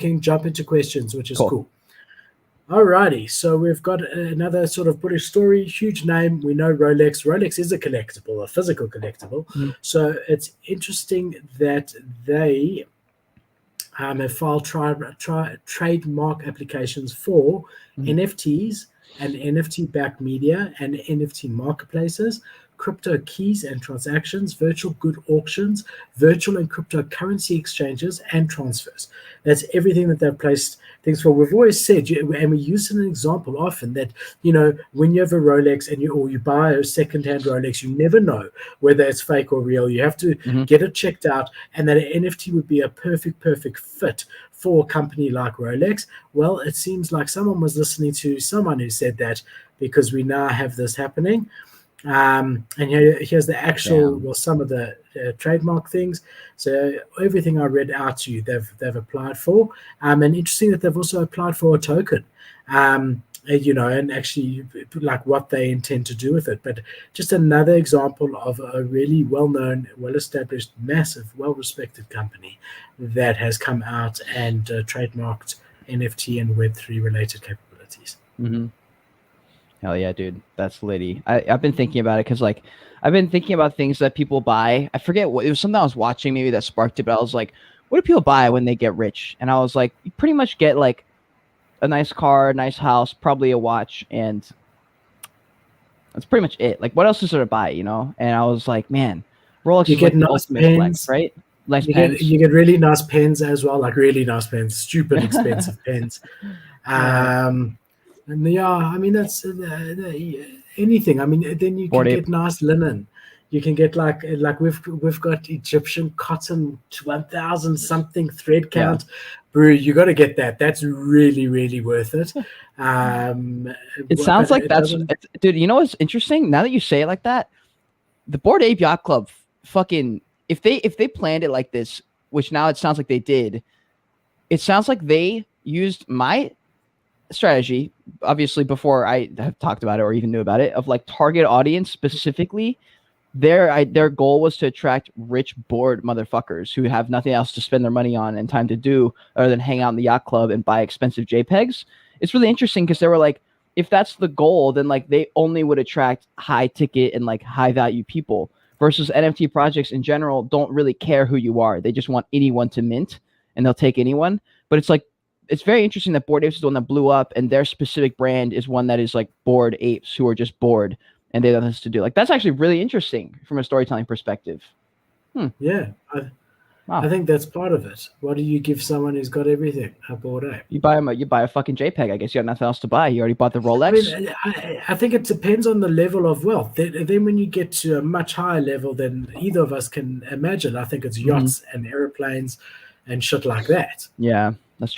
can jump into questions, which is Cool. cool. Alrighty, so we've got another sort of British story, huge name. We know Rolex. Rolex is a collectible, a physical collectible. So it's interesting that they have filed trademark applications for NFTs and NFT-backed media and NFT marketplaces, crypto keys and transactions, virtual good auctions, virtual and cryptocurrency exchanges, and transfers. That's everything that they've placed things for. We've always said, and we use an example often, that when you have a Rolex and you buy a second-hand Rolex, you never know whether it's fake or real. You have to get it checked out, and that an NFT would be a perfect fit for a company like Rolex. Well, it seems like someone was listening to someone who said that, because we now have this happening. And here's the actual, some of the trademark things. So everything I read out to you, they've applied for. And interesting that they've also applied for a token. And actually like what they intend to do with it. But just another example of a really well-known, well-established, massive, well-respected company that has come out and trademarked NFT and Web3 related capabilities. Hell yeah, dude. That's litty. I've been thinking about it because, like, I've been thinking about things that people buy. I forget what it was, something I was watching maybe that sparked it, but I was like, what do people buy when they get rich? And I was like, you pretty much get like a nice car, a nice house, probably a watch, and that's pretty much it. Like, what else is there to buy, And I was like, man, Rolex you is get like the nice ultimate pens, flex, right? Nice pens. You get really nice pens as well, like really nice pens, stupid expensive pens. And I mean, that's anything. I mean, then you can get nice linen. You can get like we've got Egyptian cotton 1,000 something thread count. Bro, you got to get that. That's really, really worth it. It sounds like dude. You know what's interesting? Now that you say it like that, the Bored Ape Yacht Club, fucking, if they planned it like this, which now it sounds like they did, it sounds like they used my strategy, obviously before I have talked about it or even knew about it, of like target audience specifically. Their goal was to attract rich, bored motherfuckers who have nothing else to spend their money on and time to do other than hang out in the yacht club and buy expensive JPEGs. It's really interesting because they were like, if that's the goal, then like they only would attract high ticket and like high value people, versus NFT projects in general don't really care who you are. They just want anyone to mint and they'll take anyone. But it's like, it's very interesting that Bored Apes is the one that blew up, and their specific brand is one that is like bored apes who are just bored and they have nothing to do. Like, that's actually really interesting from a storytelling perspective. Yeah. I think that's part of it. What do you give someone who's got everything? A Bored Ape. You buy a fucking JPEG. I guess you got nothing else to buy. You already bought the Rolex. I mean, I think it depends on the level of wealth. Then when you get to a much higher level than either of us can imagine, I think it's yachts and airplanes and shit like that. Yeah.